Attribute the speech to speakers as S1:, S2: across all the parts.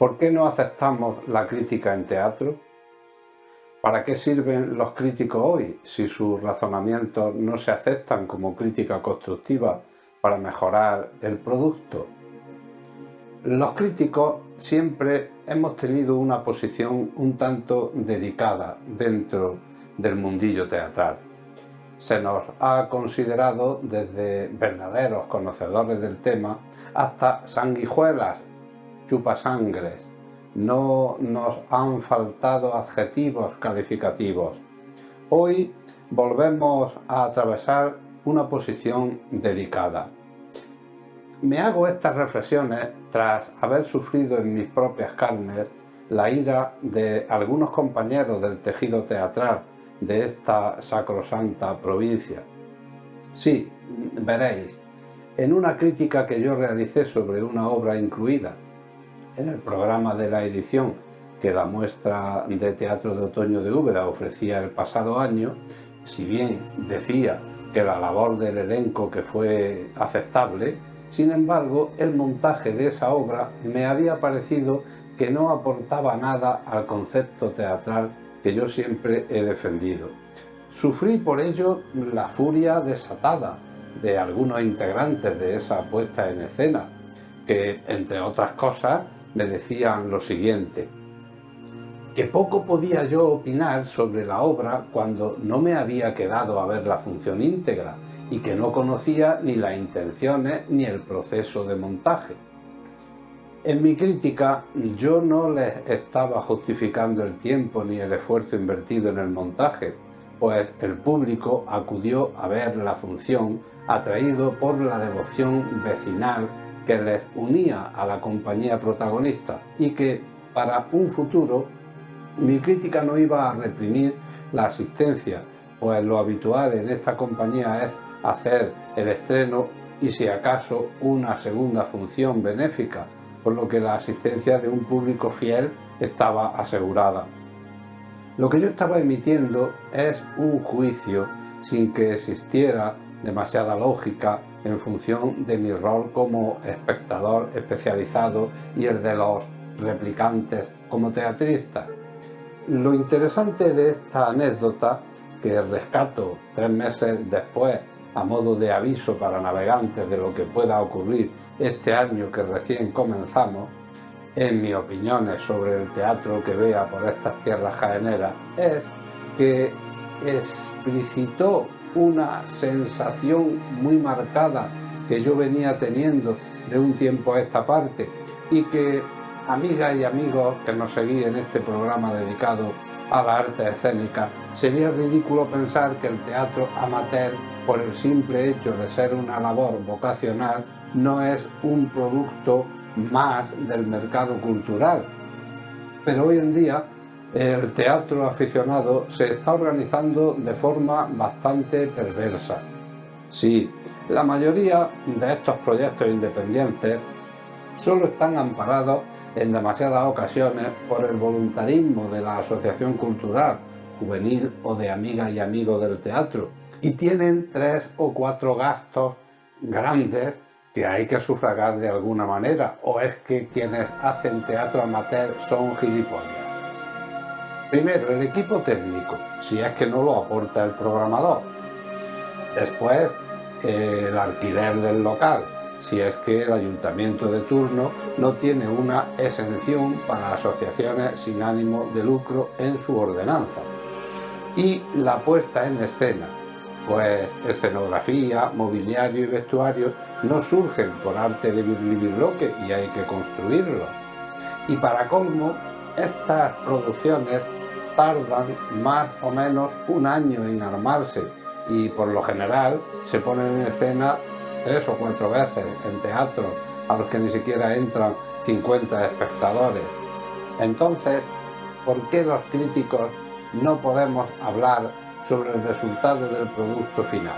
S1: ¿Por qué no aceptamos la crítica en teatro? ¿Para qué sirven los críticos hoy si sus razonamientos no se aceptan como crítica constructiva para mejorar el producto? Los críticos siempre hemos tenido una posición un tanto delicada dentro del mundillo teatral. Se nos ha considerado desde verdaderos conocedores del tema hasta sanguijuelas, chupasangres. No nos han faltado adjetivos calificativos. Hoy volvemos a atravesar una posición delicada. Me hago estas reflexiones tras haber sufrido en mis propias carnes la ira de algunos compañeros del tejido teatral de esta sacrosanta provincia. Sí, veréis, en una crítica que yo realicé sobre una obra incluida en el programa de la edición que la muestra de teatro de otoño de Úbeda ofrecía el pasado año, si bien decía que la labor del elenco que fue aceptable, sin embargo el montaje de esa obra me había parecido que no aportaba nada al concepto teatral que yo siempre he defendido. Sufrí por ello la furia desatada de algunos integrantes de esa puesta en escena, que, entre otras cosas, me decían lo siguiente: que poco podía yo opinar sobre la obra cuando no me había quedado a ver la función íntegra y que no conocía ni las intenciones ni el proceso de montaje. En mi crítica yo no les estaba justificando el tiempo ni el esfuerzo invertido en el montaje, pues el público acudió a ver la función atraído por la devoción vecinal que les unía a la compañía protagonista y que, para un futuro, mi crítica no iba a reprimir la asistencia, pues lo habitual en esta compañía es hacer el estreno y, si acaso, una segunda función benéfica, por lo que la asistencia de un público fiel estaba asegurada. Lo que yo estaba emitiendo es un juicio sin que existiera demasiada lógica en función de mi rol como espectador especializado y el de los replicantes como teatristas. Lo interesante de esta anécdota, que rescato 3 meses después a modo de aviso para navegantes de lo que pueda ocurrir este año que recién comenzamos, en mis opiniones sobre el teatro que vea por estas tierras jaeneras, es que explicitó una sensación muy marcada que yo venía teniendo de un tiempo a esta parte y que, amigas y amigos que nos seguís en este programa dedicado a la arte escénica, sería ridículo pensar que el teatro amateur, por el simple hecho de ser una labor vocacional, no es un producto más del mercado cultural. Pero hoy en día el teatro aficionado se está organizando de forma bastante perversa. Sí, la mayoría de estos proyectos independientes solo están amparados en demasiadas ocasiones por el voluntarismo de la asociación cultural, juvenil o de amigas y amigos del teatro, y tienen 3 o 4 gastos grandes que hay que sufragar de alguna manera, o es que quienes hacen teatro amateur son gilipollas. Primero, el equipo técnico, si es que no lo aporta el programador. Después, el alquiler del local, si es que el ayuntamiento de turno no tiene una exención para asociaciones sin ánimo de lucro en su ordenanza. Y la puesta en escena, pues escenografía, mobiliario y vestuario no surgen por arte de birlibirloque y hay que construirlos. Y para colmo, estas producciones tardan más o menos un año en armarse y por lo general se ponen en escena 3 o 4 veces en teatros a los que ni siquiera entran 50 espectadores. Entonces, ¿por qué los críticos no podemos hablar sobre el resultado del producto final,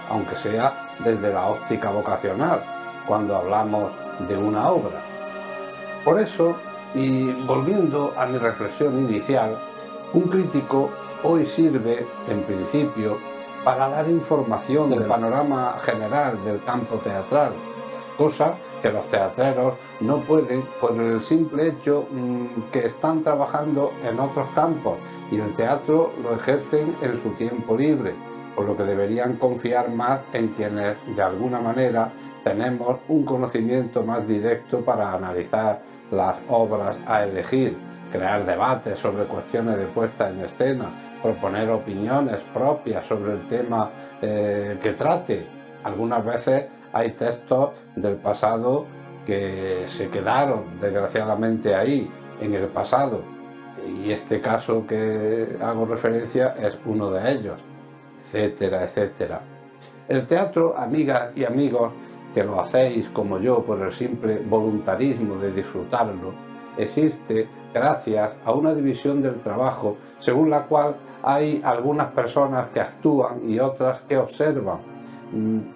S1: aunque sea desde la óptica vocacional, cuando hablamos de una obra? Por eso, y volviendo a mi reflexión inicial, un crítico hoy sirve, en principio, para dar información del panorama general del campo teatral, cosa que los teatreros no pueden por el simple hecho que están trabajando en otros campos y el teatro lo ejercen en su tiempo libre, por lo que deberían confiar más en quienes de alguna manera tenemos un conocimiento más directo para analizar las obras a elegir, crear debates sobre cuestiones de puesta en escena, proponer opiniones propias sobre el tema que trate. Algunas veces hay textos del pasado que se quedaron desgraciadamente ahí, en el pasado, y este caso que hago referencia es uno de ellos, etcétera, etcétera. El teatro, amigas y amigos, que lo hacéis como yo por el simple voluntarismo de disfrutarlo, existe gracias a una división del trabajo según la cual hay algunas personas que actúan y otras que observan.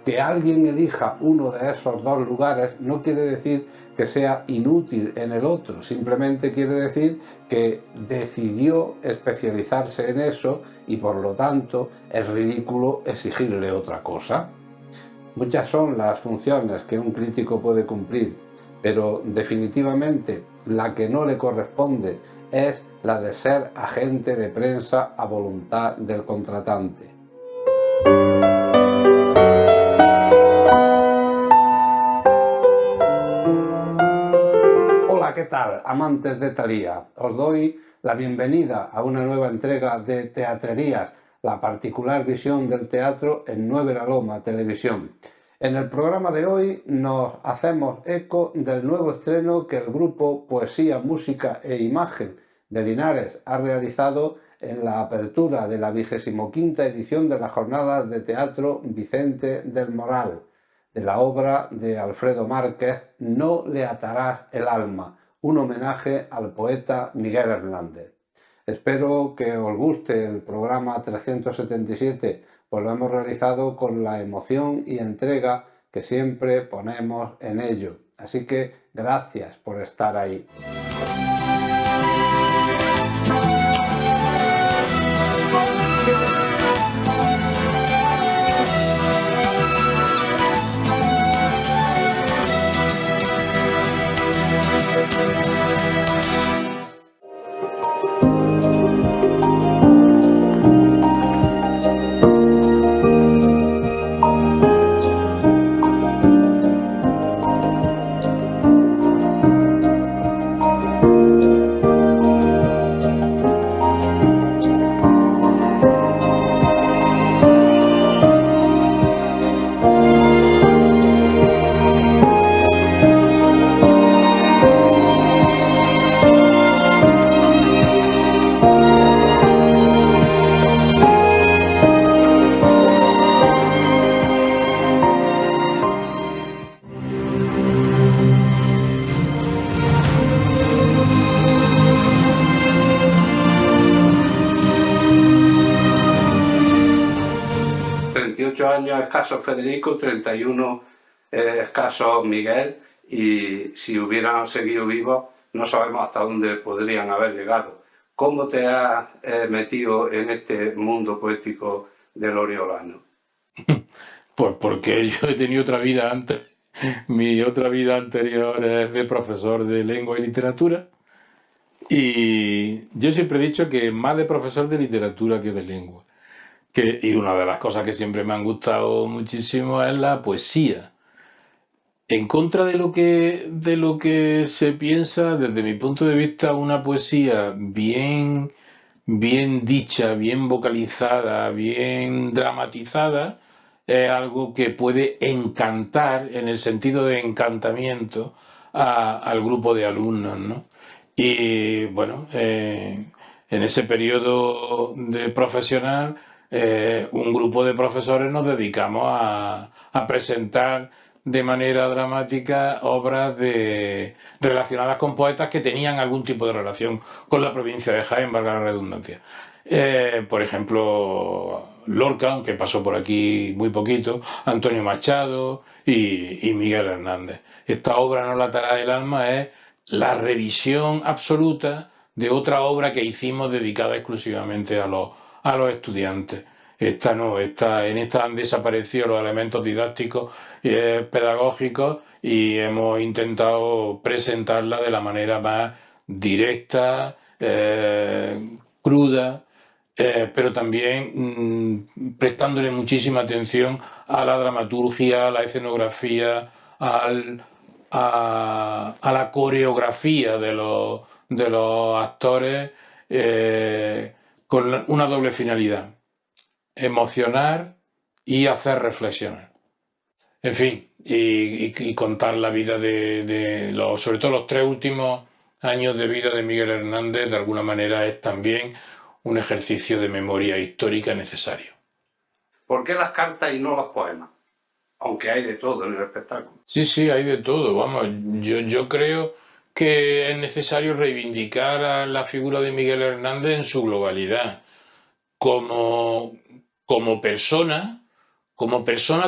S1: Que alguien elija uno de esos dos lugares no quiere decir que sea inútil en el otro, simplemente quiere decir que decidió especializarse en eso y por lo tanto es ridículo exigirle otra cosa. Muchas son las funciones que un crítico puede cumplir, pero definitivamente la que no le corresponde es la de ser agente de prensa a voluntad del contratante. Hola, ¿qué tal, amantes de Thalía? Os doy la bienvenida a una nueva entrega de Teatrerías, la particular visión del teatro en 9 La Loma Televisión. En el programa de hoy nos hacemos eco del nuevo estreno que el grupo Poesía, Música e Imagen de Linares ha realizado en la apertura de la 25ª edición de las Jornadas de Teatro Vicente del Moral, de la obra de Alfredo Márquez, No le atarás el alma, un homenaje al poeta Miguel Hernández. Espero que os guste el programa 377, pues lo hemos realizado con la emoción y entrega que siempre ponemos en ello. Así que gracias por estar ahí. Años escaso Federico, 31 escaso Miguel, y si hubieran seguido vivos no sabemos hasta dónde podrían haber llegado. ¿Cómo te has metido en este mundo poético del oriolano?
S2: Pues porque yo he tenido otra vida antes. Mi otra vida anterior es de profesor de lengua y literatura. Y yo siempre he dicho que más de profesor de literatura que de lengua. Y una de las cosas que siempre me han gustado muchísimo es la poesía. En contra de lo que se piensa, desde mi punto de vista, una poesía bien dicha, bien vocalizada, bien dramatizada, es algo que puede encantar, en el sentido de encantamiento, al grupo de alumnos, ¿no? Y bueno, en ese periodo de profesional, un grupo de profesores nos dedicamos a presentar de manera dramática obras relacionadas con poetas que tenían algún tipo de relación con la provincia de Jaén, valga la redundancia. Por ejemplo, Lorca, aunque pasó por aquí muy poquito, Antonio Machado y Miguel Hernández. Esta obra, No le atarás el alma, es la revisión absoluta de otra obra que hicimos dedicada exclusivamente a los estudiantes. En esta han desaparecido los elementos didácticos pedagógicos y hemos intentado presentarla de la manera más directa, cruda, pero también prestándole muchísima atención a la dramaturgia, a la escenografía, a la coreografía de los actores, con una doble finalidad: emocionar y hacer reflexionar. En fin, y contar la vida sobre todo los 3 últimos años de vida de Miguel Hernández, de alguna manera es también un ejercicio de memoria histórica necesario.
S1: ¿Por qué las cartas y no los poemas? Aunque hay de todo en el espectáculo.
S2: Sí, hay de todo. Vamos, yo creo que es necesario reivindicar a la figura de Miguel Hernández en su globalidad, como persona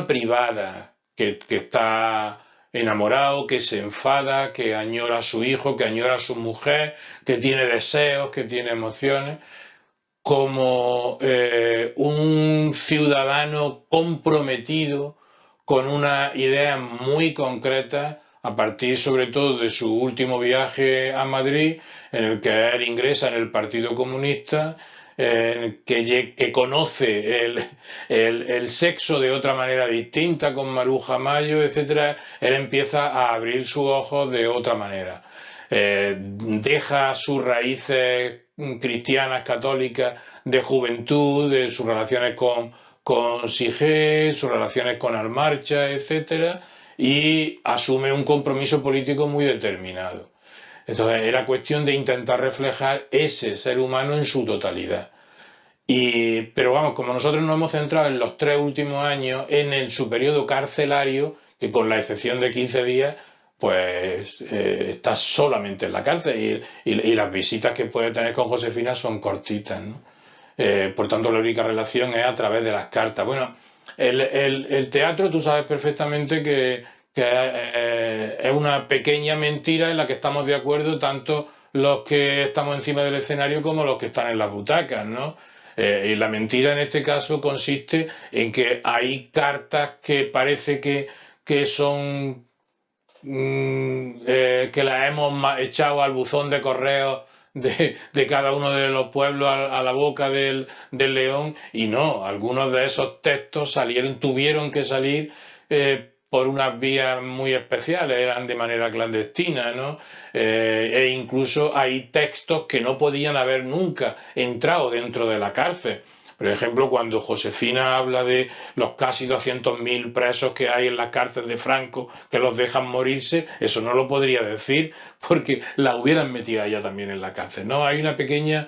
S2: privada, que está enamorado, que se enfada, que añora a su hijo, que añora a su mujer, que tiene deseos, que tiene emociones, como un ciudadano comprometido con una idea muy concreta, a partir sobre todo de su último viaje a Madrid, en el que él ingresa en el Partido Comunista, que conoce el sexo de otra manera distinta, con Maruja Mayo, etc. Él empieza a abrir sus ojos de otra manera. Deja sus raíces cristianas, católicas, de juventud, de sus relaciones con Sige, sus relaciones con Almarcha, etc., y asume un compromiso político muy determinado. Entonces era cuestión de intentar reflejar ese ser humano en su totalidad. Pero vamos, como nosotros nos hemos centrado en los 3 últimos años, en su periodo carcelario, que con la excepción de 15 días, pues está solamente en la cárcel, y las visitas que puede tener con Josefina son cortitas, ¿no? Por tanto, la única relación es a través de las cartas. Bueno, el teatro, tú sabes perfectamente que es una pequeña mentira en la que estamos de acuerdo tanto los que estamos encima del escenario como los que están en las butacas, ¿no? Y la mentira en este caso consiste en que hay cartas que parece que son que las hemos echado al buzón de correo de cada uno de los pueblos a la boca del león, y no, algunos de esos textos tuvieron que salir por unas vías muy especiales, eran de manera clandestina, ¿no? E incluso hay textos que no podían haber nunca entrado dentro de la cárcel. Por ejemplo, cuando Josefina habla de los casi 200.000 presos que hay en la cárcel de Franco, que los dejan morirse, eso no lo podría decir porque la hubieran metido a ella también en la cárcel, ¿no? Hay un pequeño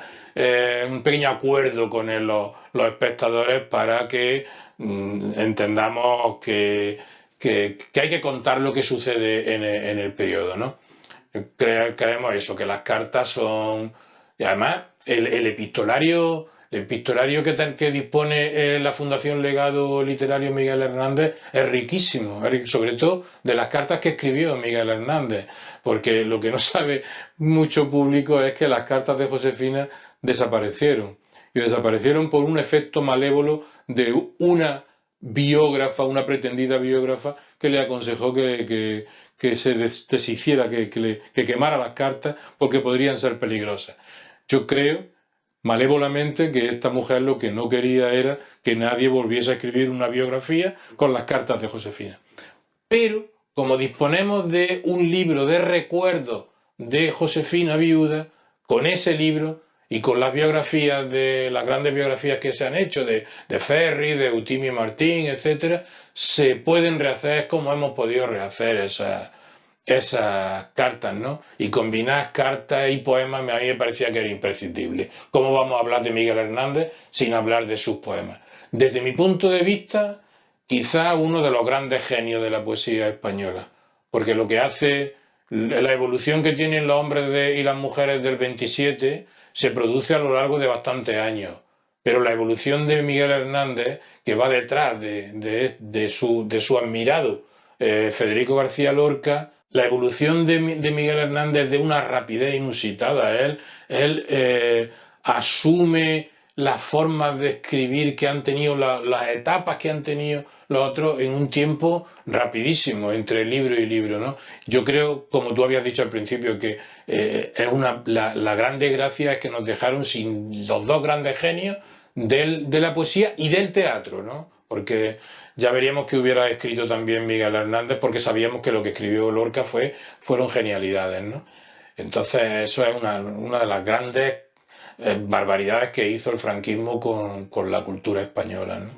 S2: acuerdo con los espectadores para que entendamos que hay que contar lo que sucede en el periodo, ¿no? Creemos eso, que las cartas son... Y además, el epistolario que dispone la Fundación Legado Literario Miguel Hernández es riquísimo, sobre todo de las cartas que escribió Miguel Hernández, porque lo que no sabe mucho público es que las cartas de Josefina desaparecieron, y desaparecieron por un efecto malévolo de una biógrafa, una pretendida biógrafa, que le aconsejó que se deshiciera, que quemara las cartas porque podrían ser peligrosas. Yo creo malévolamente que esta mujer lo que no quería era que nadie volviese a escribir una biografía con las cartas de Josefina. Pero como disponemos de un libro de recuerdos de Josefina viuda, con ese libro y con las biografías las grandes biografías que se han hecho de Ferri, de Eutimio Martín, etc., se pueden rehacer como hemos podido rehacer esas cartas, ¿no? Y combinar cartas y poemas a mí me parecía que era imprescindible. ¿Cómo vamos a hablar de Miguel Hernández sin hablar de sus poemas? Desde mi punto de vista, quizá uno de los grandes genios de la poesía española, porque lo que hace, la evolución que tienen los hombres y las mujeres del 27 se produce a lo largo de bastantes años, pero la evolución de Miguel Hernández, que va detrás de su admirado Federico García Lorca, la evolución de Miguel Hernández de una rapidez inusitada. Él asume las formas de escribir que han tenido, las etapas que han tenido los otros en un tiempo rapidísimo entre libro y libro, ¿no? Yo creo, como tú habías dicho al principio, que la gran desgracia es que nos dejaron sin los dos grandes genios de la poesía y del teatro, ¿no? Porque ya veríamos que hubiera escrito también Miguel Hernández, porque sabíamos que lo que escribió Lorca fueron genialidades, ¿no? Entonces, eso es una de las grandes barbaridades que hizo el franquismo con la cultura española, ¿no?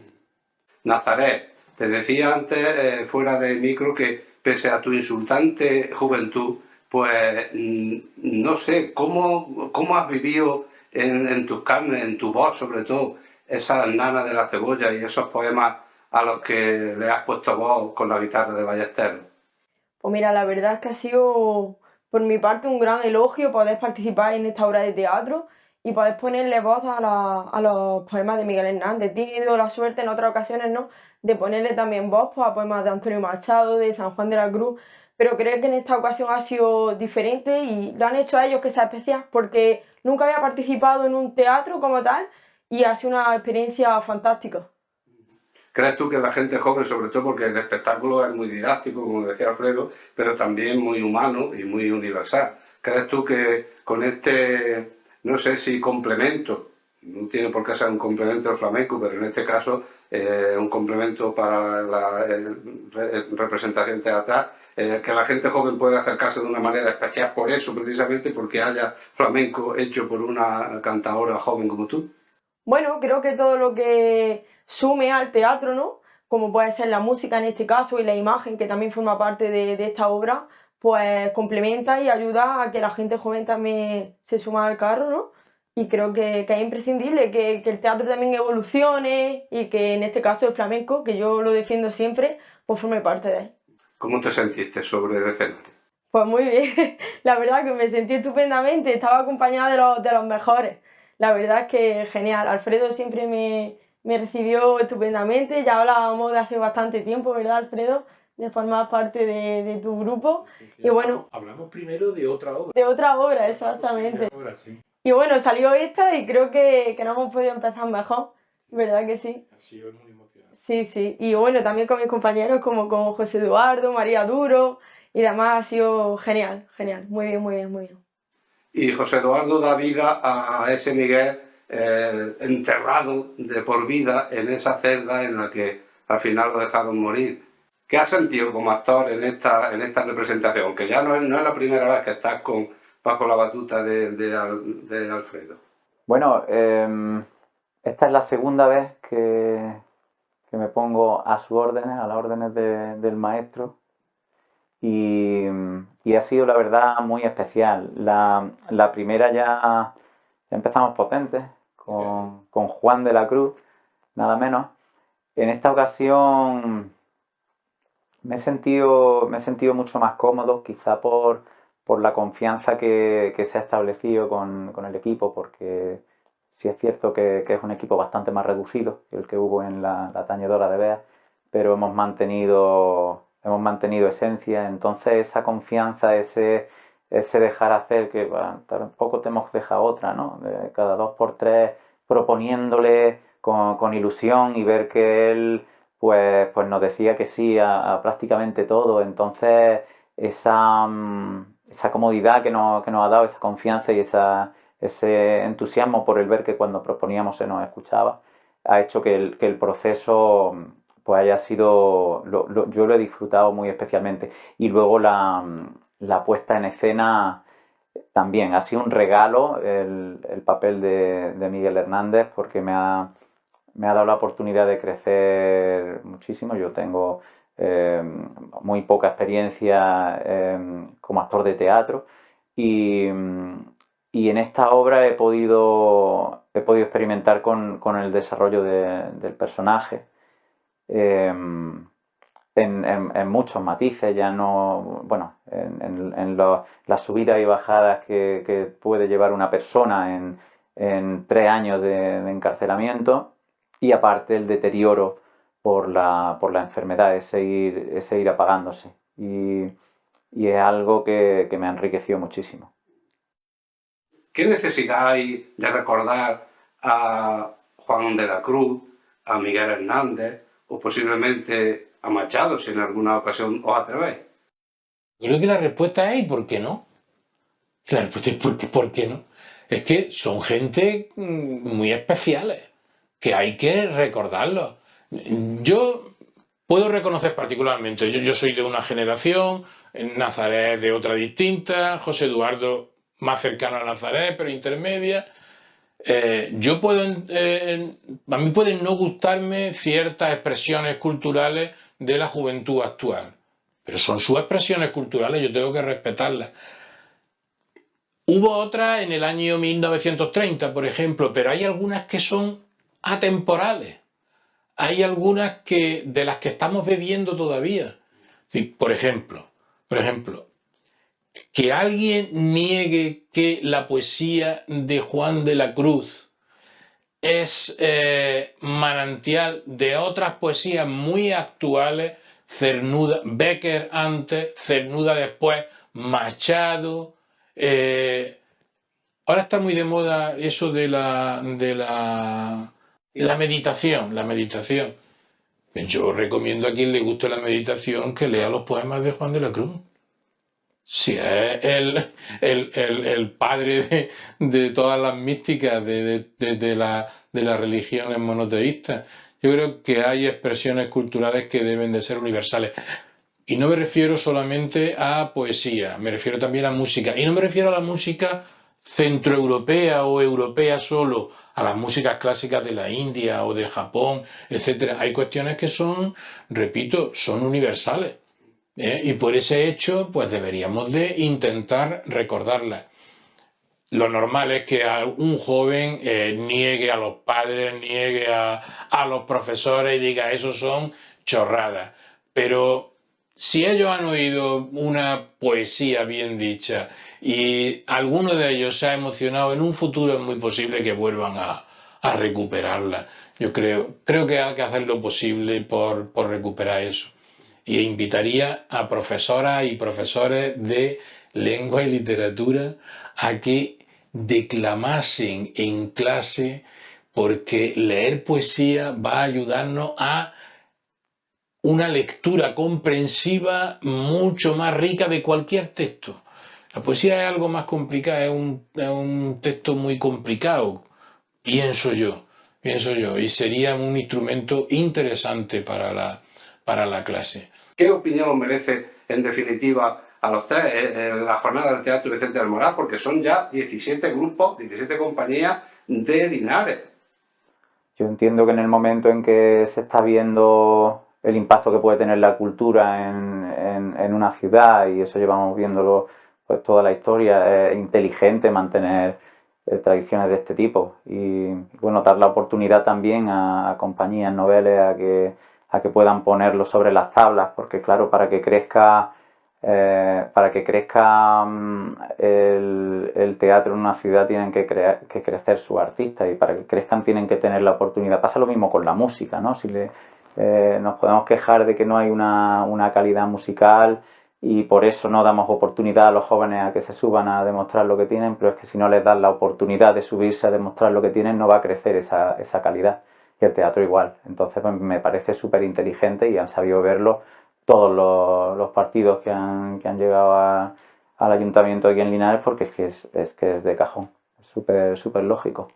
S1: Nazaret, te decía antes, fuera de micro, que pese a tu insultante juventud, pues no sé, ¿cómo has vivido en tus carnes, en tu voz sobre todo, esas nanas de la cebolla y esos poemas a los que le has puesto voz con la guitarra de Ballesteros?
S3: Pues mira, la verdad es que ha sido por mi parte un gran elogio poder participar en esta obra de teatro y poder ponerle voz a los poemas de Miguel Hernández. He tenido la suerte en otras ocasiones, ¿no?, de ponerle también voz, pues, a poemas de Antonio Machado, de San Juan de la Cruz, pero creo que en esta ocasión ha sido diferente y lo han hecho a ellos que sea especial, porque nunca había participado en un teatro como tal y ha sido una experiencia fantástica.
S1: ¿Crees tú que la gente joven, sobre todo porque el espectáculo es muy didáctico, como decía Alfredo, pero también muy humano y muy universal? ¿Crees tú que con este, no sé si complemento, no tiene por qué ser un complemento del flamenco, pero en este caso un complemento para la representación teatral, que la gente joven puede acercarse de una manera especial por eso, precisamente porque haya flamenco hecho por una cantadora joven como tú?
S3: Bueno, creo que todo lo que sume al teatro, ¿no?, como puede ser la música en este caso y la imagen, que también forma parte de esta obra, pues complementa y ayuda a que la gente joven también se suma al carro, ¿no? Y creo que es imprescindible que el teatro también evolucione y que en este caso el flamenco, que yo lo defiendo siempre, pues forme parte de él.
S1: ¿Cómo te sentiste sobre el escenario?
S3: Pues muy bien, la verdad que me sentí estupendamente, estaba acompañada de los mejores. La verdad es que genial, Alfredo siempre me recibió estupendamente, ya hablábamos de hace bastante tiempo, ¿verdad, Alfredo? De formar parte de tu grupo.
S2: Sí, sí,
S3: Y bueno,
S2: hablamos primero de otra obra.
S3: de otra obra,
S2: Otra posible
S3: exactamente.
S2: obra, sí.
S3: Y bueno, salió esta y creo que no hemos podido empezar mejor, ¿verdad que sí?
S2: Ha sido muy emocionante.
S3: Sí, sí. Y bueno, también con mis compañeros como con José Eduardo, María Duro y demás ha sido genial, genial. Muy bien, muy bien, muy bien.
S1: Y José Eduardo da vida a ese Miguel enterrado de por vida en esa celda en la que al final lo dejaron morir. ¿Qué has sentido como actor en esta representación? Que ya no es la primera vez que estás bajo la batuta de Alfredo.
S4: Bueno, esta es la segunda vez que me pongo a sus órdenes, a las órdenes del maestro, y ha sido la verdad muy especial. La primera ya empezamos potentes, con Juan de la Cruz, nada menos. En esta ocasión me he sentido mucho más cómodo, quizá por la confianza que se ha establecido con el equipo, porque sí es cierto que es un equipo bastante más reducido que el que hubo en la Tañedora de Beas, pero hemos mantenido esencia. Entonces esa confianza, ese dejar hacer, que bueno, tampoco te hemos dejado otra, ¿no? De cada 2 por 3 proponiéndole con ilusión, y ver que él pues nos decía que sí a prácticamente todo. Entonces esa comodidad que nos ha dado, esa confianza y ese entusiasmo por el ver que cuando proponíamos se nos escuchaba, ha hecho que el proceso pues haya sido, yo lo he disfrutado muy especialmente. Y luego la puesta en escena también ha sido un regalo, el papel de Miguel Hernández, porque me ha dado la oportunidad de crecer muchísimo. Yo tengo muy poca experiencia como actor de teatro, y, y en esta obra he podido experimentar con el desarrollo del personaje en muchos matices. Ya no, bueno, las subidas y bajadas que puede llevar una persona en 3 años de encarcelamiento, y aparte el deterioro por la enfermedad, ese ir apagándose. Y es algo que me ha enriquecido muchísimo.
S1: ¿Qué necesidad hay de recordar a Juan de la Cruz, a Miguel Hernández o posiblemente a Machado, si en alguna ocasión os atrevéis?
S2: Creo que la respuesta es ¿y por qué no? La respuesta es ¿por qué no? Es que son gente muy especiales, que hay que recordarlos. Yo puedo reconocer particularmente, yo soy de una generación, Nazaret de otra distinta, José Eduardo más cercano a Nazaret, pero intermedia. Yo puedo, a mí pueden no gustarme ciertas expresiones culturales de la juventud actual, pero son sus expresiones culturales, yo tengo que respetarlas. Hubo otras en el año 1930, por ejemplo, pero hay algunas que son atemporales. Hay algunas de las que estamos bebiendo todavía. Sí, por ejemplo, que alguien niegue que la poesía de Juan de la Cruz es manantial de otras poesías muy actuales, Cernuda, Bécquer antes, Cernuda después, Machado. Ahora está muy de moda eso de la meditación, la meditación. Yo recomiendo a quien le guste la meditación que lea los poemas de Juan de la Cruz. Si es el padre de todas las místicas de las religiones monoteístas. Yo creo que hay expresiones culturales que deben de ser universales. Y no me refiero solamente a poesía, me refiero también a música. Y no me refiero a la música centroeuropea o europea solo, a las músicas clásicas de la India o de Japón, etc. Hay cuestiones que son, repito, son universales. Y por ese hecho, pues deberíamos de intentar recordarlas. Lo normal es que un joven niegue a los padres, niegue a los profesores y diga, eso son chorradas. Pero si ellos han oído una poesía bien dicha y alguno de ellos se ha emocionado, en un futuro es muy posible que vuelvan a recuperarla. Yo creo que hay que hacer lo posible por recuperar eso. Y invitaría a profesoras y profesores de lengua y literatura a que declamasen en clase, porque leer poesía va a ayudarnos a una lectura comprensiva mucho más rica de cualquier texto. La poesía es algo más complicado, es un texto muy complicado, pienso yo, y sería un instrumento interesante para la clase.
S1: ¿Qué opinión merece, en definitiva, a los tres la jornada del Teatro Vicente del Moral? Porque son ya 17 grupos, 17 compañías de Linares.
S4: Yo entiendo que en el momento en que se está viendo el impacto que puede tener la cultura en una ciudad, y eso llevamos viéndolo pues toda la historia, es inteligente mantener tradiciones de este tipo y bueno, dar la oportunidad también a compañías noveles a que puedan ponerlo sobre las tablas, porque claro, para que crezca el teatro en una ciudad tienen que crecer sus artistas, y para que crezcan tienen que tener la oportunidad. Pasa lo mismo con la música, ¿no? Nos podemos quejar de que no hay una calidad musical y por eso no damos oportunidad a los jóvenes a que se suban a demostrar lo que tienen, pero es que si no les dan la oportunidad de subirse a demostrar lo que tienen, no va a crecer esa calidad. Y el teatro igual. Entonces pues, me parece súper inteligente y han sabido verlo todos los partidos que han llegado al ayuntamiento aquí en Linares, porque es que es de cajón, es súper lógico.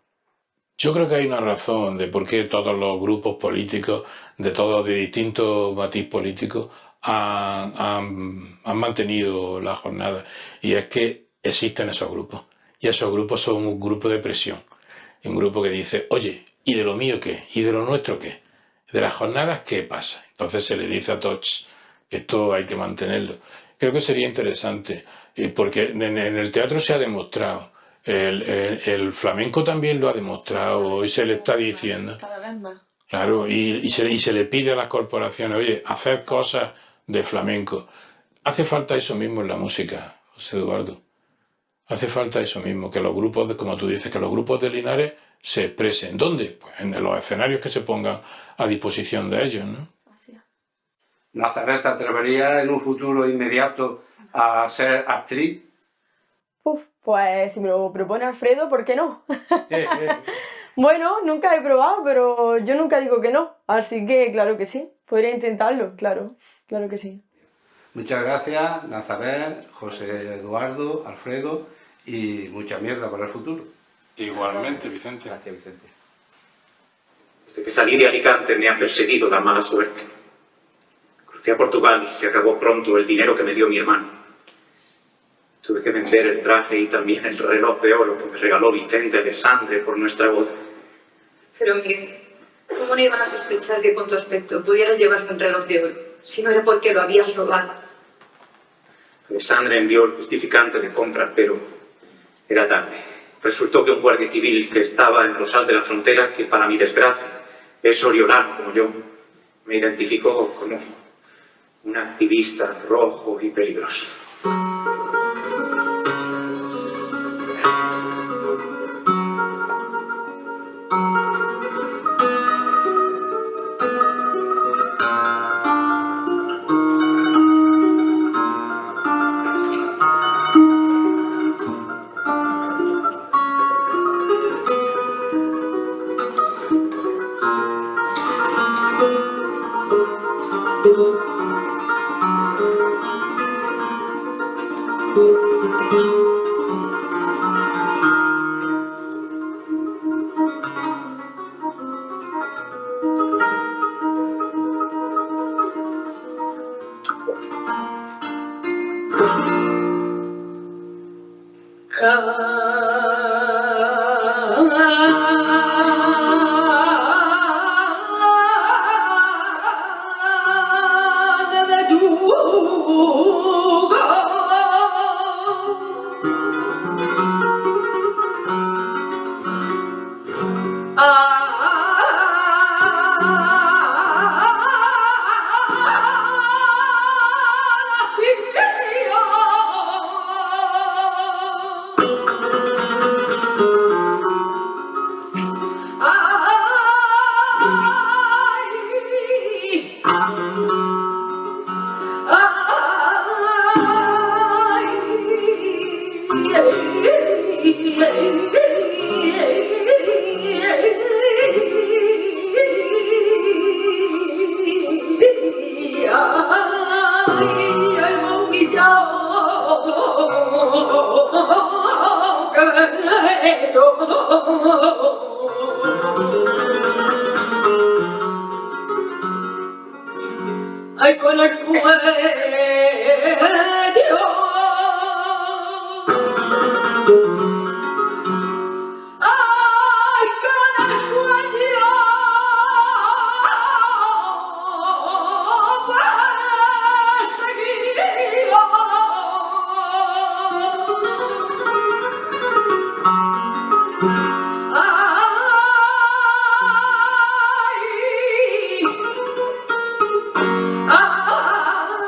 S2: Yo creo que hay una razón de por qué todos los grupos políticos, de distintos matiz políticos, han mantenido la jornada. Y es que existen esos grupos. Y esos grupos son un grupo de presión. Un grupo que dice, oye, ¿y de lo mío qué? ¿Y de lo nuestro qué? ¿De las jornadas qué pasa? Entonces se le dice a todos que esto hay que mantenerlo. Creo que sería interesante, porque en el teatro se ha demostrado. El flamenco también lo ha demostrado y se le está diciendo.
S3: Cada vez más.
S2: Claro, y se le pide a las corporaciones, oye, hacer cosas de flamenco. Hace falta eso mismo en la música, José Eduardo. Hace falta eso mismo, que los grupos, como tú dices, que los grupos de Linares se expresen. ¿Dónde? Pues en los escenarios que se pongan a disposición de ellos, ¿no?
S3: Así es.
S1: ¿Nazaret te atrevería en un futuro inmediato a ser actriz?
S3: Pues si me lo propone Alfredo, ¿por qué no? Bueno, nunca he probado, pero yo nunca digo que no. Así que claro que sí. Podría intentarlo, claro. Claro que sí.
S1: Muchas gracias, Nazaret, José Eduardo, Alfredo, y mucha mierda para el futuro.
S2: Igualmente, Vicente.
S4: Gracias, Vicente.
S5: Desde que salí de Alicante me ha perseguido la mala suerte. Crucé a Portugal y se acabó pronto el dinero que me dio mi hermano. Tuve que vender el traje y también el reloj de oro que me regaló Vicente Alessandre por nuestra boda.
S6: Pero Miguel, ¿cómo no iban a sospechar que con tu aspecto pudieras llevar un reloj de oro, si no era porque lo habías robado?
S5: Alessandre envió el justificante de compra, pero era tarde. Resultó que un guardia civil que estaba en Rosal de la Frontera, que para mi desgracia es oriolano como yo, me identificó como un activista rojo y peligroso.
S7: Ay, con el cuello. Ay, con el cuello.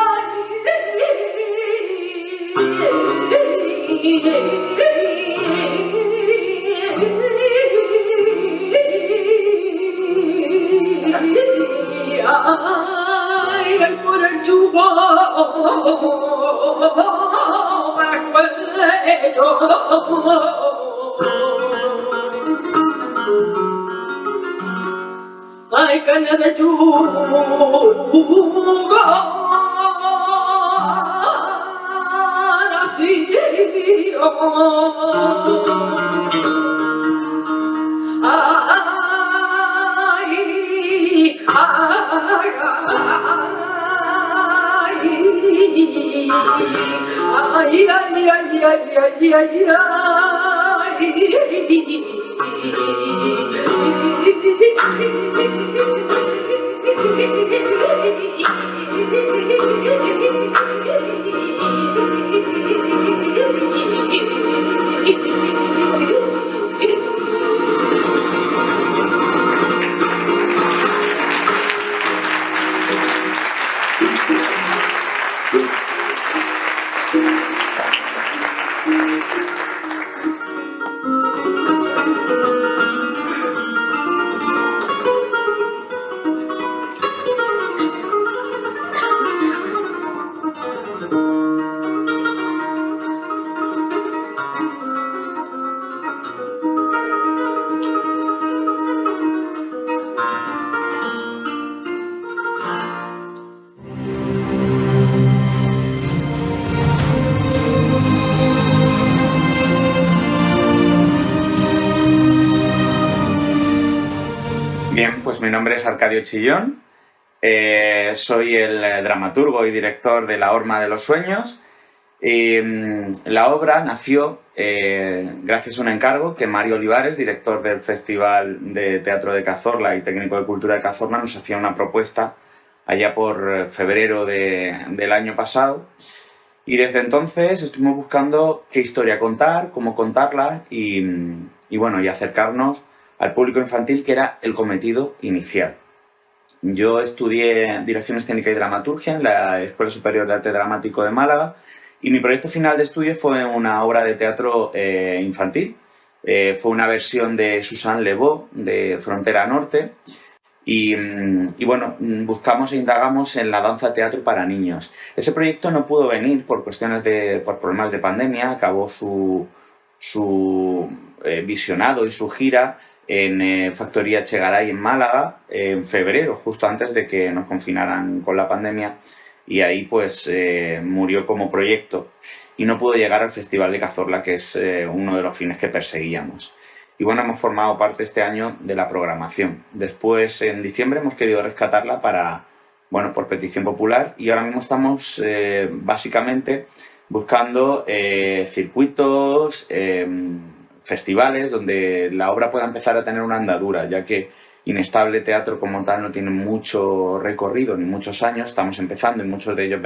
S7: Perseguido. Ay, por el chupo, para el cuello. Ay, carne de yugo, nacido.
S8: Bien, pues mi nombre es Arcadio Chillón, soy el dramaturgo y director de La Horma de los Sueños. La obra nació gracias a un encargo que Mario Olivares, director del Festival de Teatro de Cazorla y técnico de Cultura de Cazorla, nos hacía una propuesta allá por febrero del año pasado. Y desde entonces estuvimos buscando qué historia contar, cómo contarla y bueno, y acercarnos al público infantil, que era el cometido inicial. Yo estudié Dirección Escénica y Dramaturgia en la Escuela Superior de Arte Dramático de Málaga y mi proyecto final de estudio fue una obra de teatro infantil. Fue una versión de Susan Le Beau, de Frontera Norte, y bueno, buscamos e indagamos en la danza teatro para niños. Ese proyecto no pudo venir por problemas de pandemia, acabó su visionado y su gira en Factoría Echegaray en Málaga en febrero, justo antes de que nos confinaran con la pandemia, y ahí pues murió como proyecto y no pudo llegar al Festival de Cazorla, que es uno de los fines que perseguíamos. Y bueno, hemos formado parte este año de la programación. Después, en diciembre, hemos querido rescatarla por petición popular, y ahora mismo estamos básicamente buscando circuitos, festivales donde la obra pueda empezar a tener una andadura, ya que Inestable Teatro como tal no tiene mucho recorrido ni muchos años, estamos empezando y muchos de ellos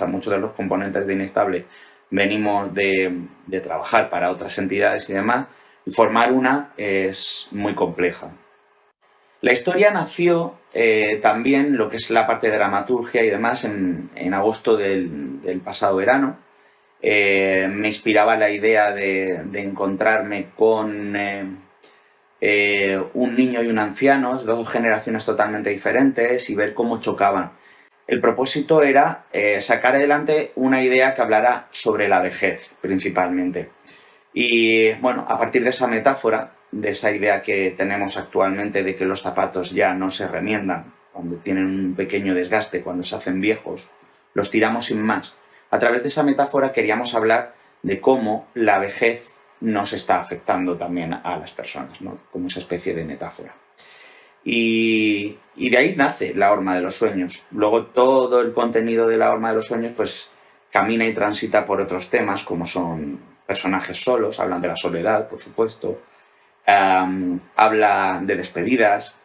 S8: muchos de los componentes de Inestable venimos de trabajar para otras entidades y demás, y formar una es muy compleja. La historia nació también, lo que es la parte de dramaturgia y demás, en agosto del pasado verano. Me inspiraba la idea de encontrarme con un niño y un anciano, dos generaciones totalmente diferentes, y ver cómo chocaban. El propósito era sacar adelante una idea que hablara sobre la vejez, principalmente. Y bueno, a partir de esa metáfora, de esa idea que tenemos actualmente de que los zapatos ya no se remiendan, cuando tienen un pequeño desgaste, cuando se hacen viejos, los tiramos sin más. A través de esa metáfora queríamos hablar de cómo la vejez nos está afectando también a las personas, ¿no? Como esa especie de metáfora. Y de ahí nace La Horma de los Sueños. Luego todo el contenido de La Horma de los Sueños pues camina y transita por otros temas, como son personajes solos, hablan de la soledad, por supuesto, habla de despedidas,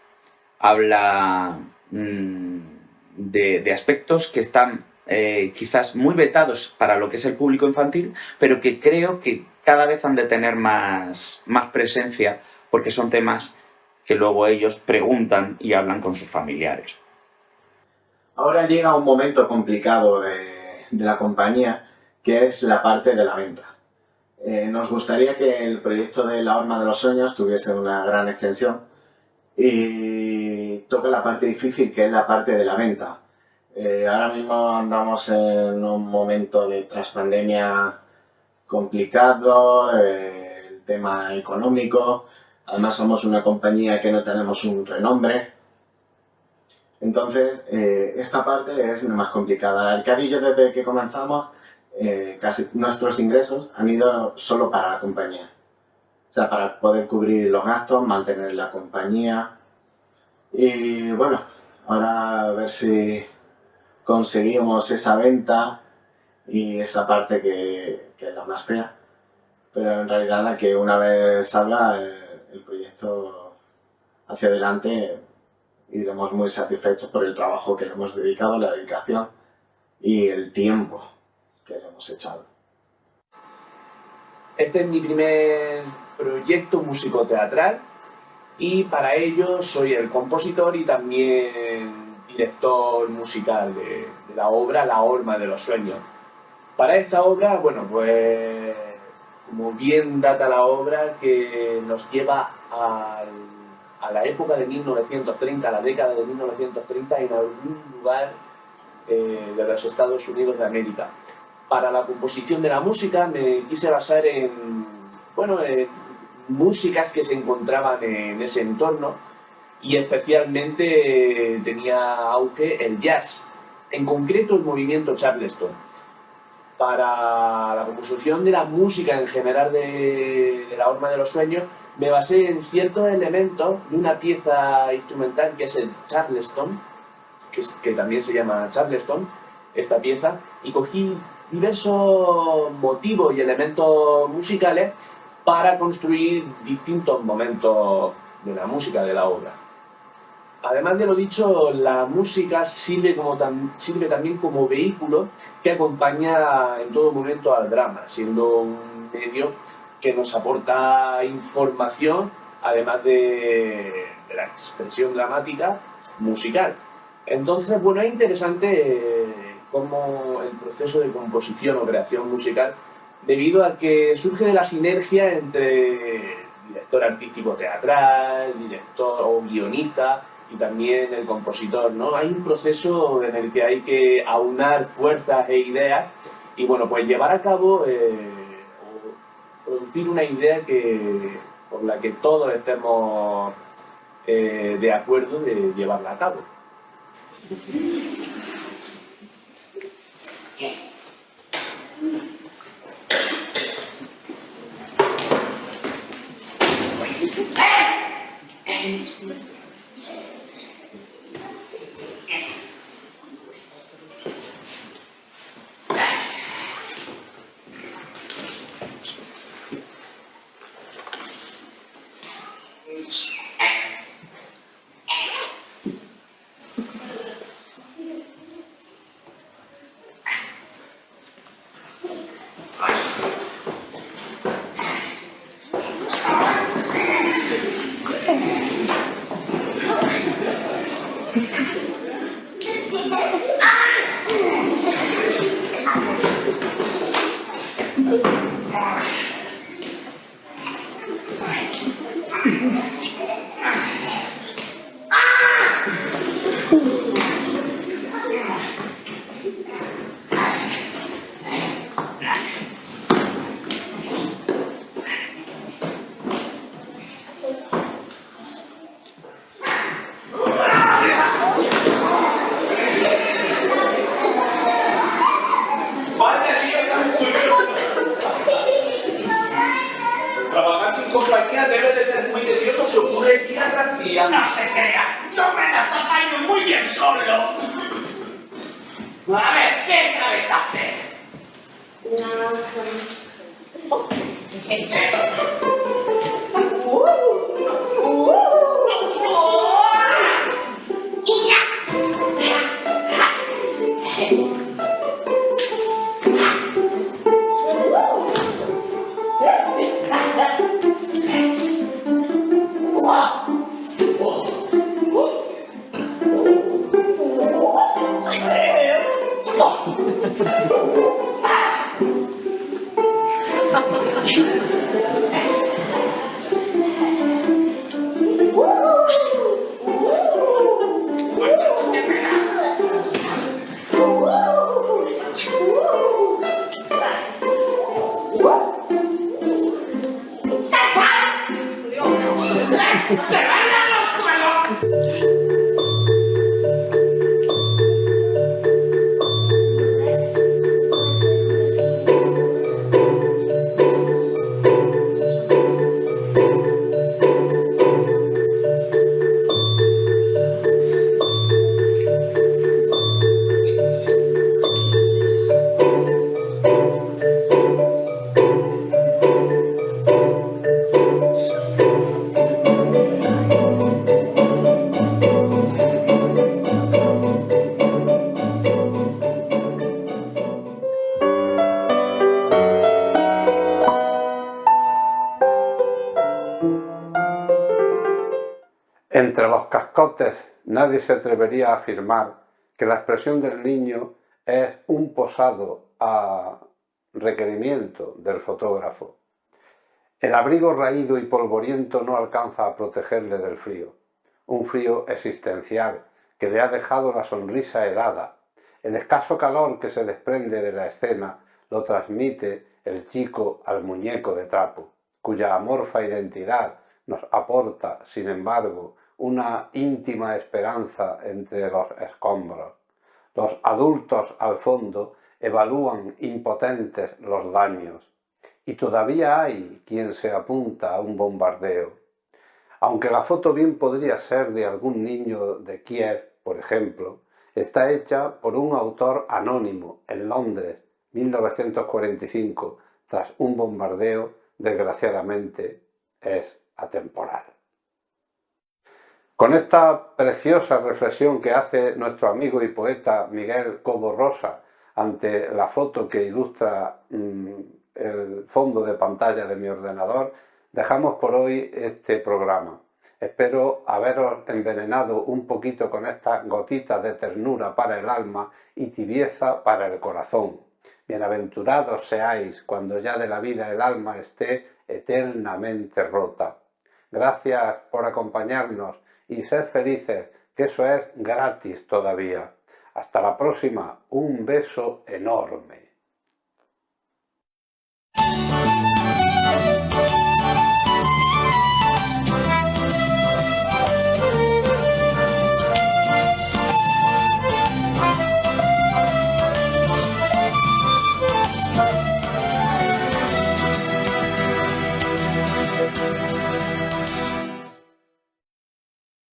S8: habla de aspectos que están quizás muy vetados para lo que es el público infantil, pero que creo que cada vez han de tener más presencia, porque son temas que luego ellos preguntan y hablan con sus familiares.
S9: Ahora llega un momento complicado de la compañía, que es la parte de la venta. Nos gustaría que el proyecto de La Horma de los Sueños tuviese una gran extensión y toque la parte difícil, que es la parte de la venta. Ahora mismo andamos en un momento de traspandemia complicado, el tema económico, además somos una compañía que no tenemos un renombre, entonces esta parte es la más complicada. Arcadio y yo, desde que comenzamos, casi nuestros ingresos han ido solo para la compañía, o sea, para poder cubrir los gastos, mantener la compañía. Y bueno, ahora a ver si conseguimos esa venta y esa parte que es la más fea, pero en realidad la que una vez salga el proyecto hacia adelante, iremos muy satisfechos por el trabajo que le hemos dedicado, la dedicación y el tiempo que le hemos echado.
S10: Este es mi primer proyecto musicoteatral y para ello soy el compositor y también director musical de la obra La Horma de los Sueños. Para esta obra, bueno, pues como bien data la obra, que nos lleva a la época de 1930, a la década de 1930, en algún lugar de los Estados Unidos de América. Para la composición de la música me quise basar en músicas que se encontraban en ese entorno, y especialmente tenía auge el jazz, en concreto el movimiento Charleston. para la composición de la música en general de la Horma de los Sueños, me basé en ciertos elementos de una pieza instrumental que es el Charleston, que también se llama Charleston, esta pieza, y cogí diversos motivos y elementos musicales para construir distintos momentos de la música de la obra. Además de lo dicho, la música sirve también como vehículo que acompaña en todo momento al drama, siendo un medio que nos aporta información, además de la expresión dramática musical. Entonces, bueno, es interesante cómo el proceso de composición o creación musical, debido a que surge de la sinergia entre director artístico teatral, director o guionista y también el compositor, ¿no? Hay un proceso en el que hay que aunar fuerzas e ideas y, bueno, pues llevar a cabo o producir una idea por la que todos estemos de acuerdo de llevarla a cabo. Trabajar sin compañía debe de ser muy tedioso, se ocurre día tras día.
S11: No se crea, yo me las apaño muy bien solo. A ver, ¿qué sabes hacer?
S1: Entre los cascotes nadie se atrevería a afirmar que la expresión del niño es un posado a requerimiento del fotógrafo. El abrigo raído y polvoriento no alcanza a protegerle del frío, un frío existencial que le ha dejado la sonrisa helada. El escaso calor que se desprende de la escena lo transmite el chico al muñeco de trapo, cuya amorfa identidad nos aporta, sin embargo, una íntima esperanza entre los escombros. Los adultos al fondo evalúan impotentes los daños. Y todavía hay quien se apunta a un bombardeo. Aunque la foto bien podría ser de algún niño de Kiev, por ejemplo, está hecha por un autor anónimo en Londres, 1945, tras un bombardeo, desgraciadamente, es atemporal. Con esta preciosa reflexión que hace nuestro amigo y poeta Miguel Cobo Rosa ante la foto que ilustra el fondo de pantalla de mi ordenador, dejamos por hoy este programa. Espero haberos envenenado un poquito con estas gotitas de ternura para el alma y tibieza para el corazón. Bienaventurados seáis cuando ya de la vida el alma esté eternamente rota. Gracias por acompañarnos y sed felices, que eso es gratis todavía. Hasta la próxima, un beso enorme.